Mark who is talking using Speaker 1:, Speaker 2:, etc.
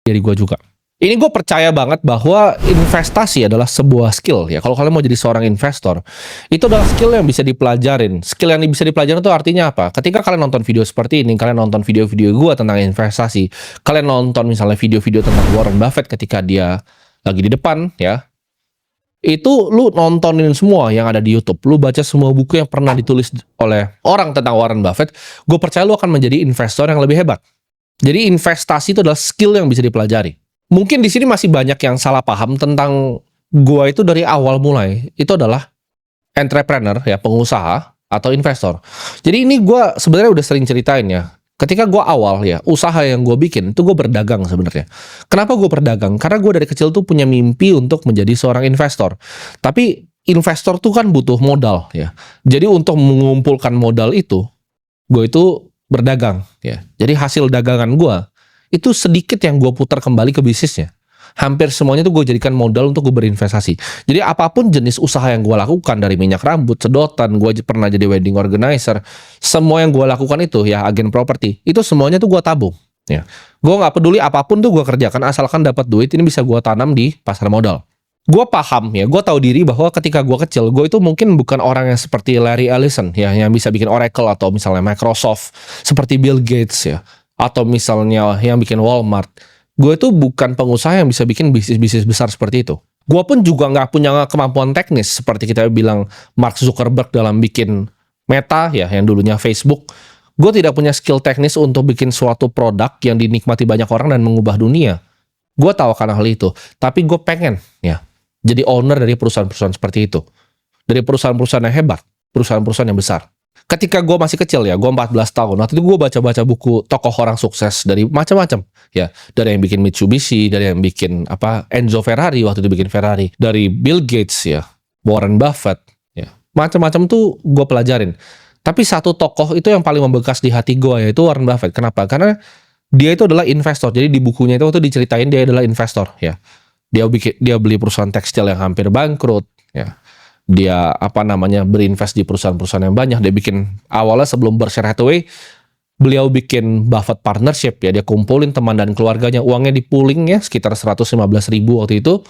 Speaker 1: diri gue juga. Ini gue percaya banget bahwa investasi adalah sebuah skill ya. Kalau kalian mau jadi seorang investor, itu adalah skill yang bisa dipelajarin. Skill yang bisa dipelajarin itu artinya apa? Ketika kalian nonton video seperti ini, kalian nonton video-video gue tentang investasi, kalian nonton misalnya video-video tentang Warren Buffett ketika dia lagi di depan ya, itu lu nontonin semua yang ada di YouTube, lu baca semua buku yang pernah ditulis oleh orang tentang Warren Buffett, gue percaya lu akan menjadi investor yang lebih hebat. Jadi investasi itu adalah skill yang bisa dipelajari. Mungkin di sini masih banyak yang salah paham tentang gua itu dari awal mulai itu adalah entrepreneur ya, pengusaha atau investor. Jadi ini gua sebenarnya udah sering ceritain ya. Ketika gua awal ya, usaha yang gua bikin itu gua berdagang sebenarnya. Kenapa gua berdagang? Karena gua dari kecil tuh punya mimpi untuk menjadi seorang investor. Tapi investor tuh kan butuh modal ya. Jadi untuk mengumpulkan modal itu, gua itu berdagang ya. Jadi hasil dagangan gua itu sedikit yang gue putar kembali ke bisnisnya. Hampir semuanya tuh gue jadikan modal untuk gue berinvestasi. Jadi apapun jenis usaha yang gue lakukan, dari minyak rambut, sedotan, gue pernah jadi wedding organizer, semua yang gue lakukan itu ya, agen properti, itu semuanya tuh gue tabung. Ya, gue nggak peduli apapun tuh gue kerjakan, asalkan dapat duit, ini bisa gue tanam di pasar modal. Gue paham ya, gue tahu diri bahwa ketika gue kecil, gue itu mungkin bukan orang yang seperti Larry Ellison ya, yang bisa bikin Oracle atau misalnya Microsoft, seperti Bill Gates ya, atau misalnya yang bikin Walmart. Gue itu bukan pengusaha yang bisa bikin bisnis-bisnis besar seperti itu. Gue pun juga nggak punya kemampuan teknis seperti kita bilang Mark Zuckerberg dalam bikin Meta ya, yang dulunya Facebook. Gue tidak punya skill teknis untuk bikin suatu produk yang dinikmati banyak orang dan mengubah dunia. Gue tahu akan hal itu, tapi gue pengen ya jadi owner dari perusahaan-perusahaan seperti itu, dari perusahaan-perusahaan yang hebat, perusahaan-perusahaan yang besar. Ketika gue masih kecil ya, gue 14 tahun, waktu itu gue baca-baca buku tokoh orang sukses dari macam-macam ya, dari yang bikin Mitsubishi, dari yang bikin Enzo Ferrari, waktu itu bikin Ferrari, dari Bill Gates ya, Warren Buffett ya, macam-macam tuh gue pelajarin. Tapi satu tokoh itu yang paling membekas di hati gue, yaitu Warren Buffett. Kenapa? Karena dia itu adalah investor. Jadi di bukunya itu waktu diceritain dia adalah investor ya. Dia beli perusahaan tekstil yang hampir bangkrut ya. Dia berinvest di perusahaan-perusahaan yang banyak. Dia bikin awalnya sebelum Berkshire Hathaway, beliau bikin Buffett Partnership ya. Dia kumpulin teman dan keluarganya, uangnya di pooling ya sekitar 115.000 waktu itu.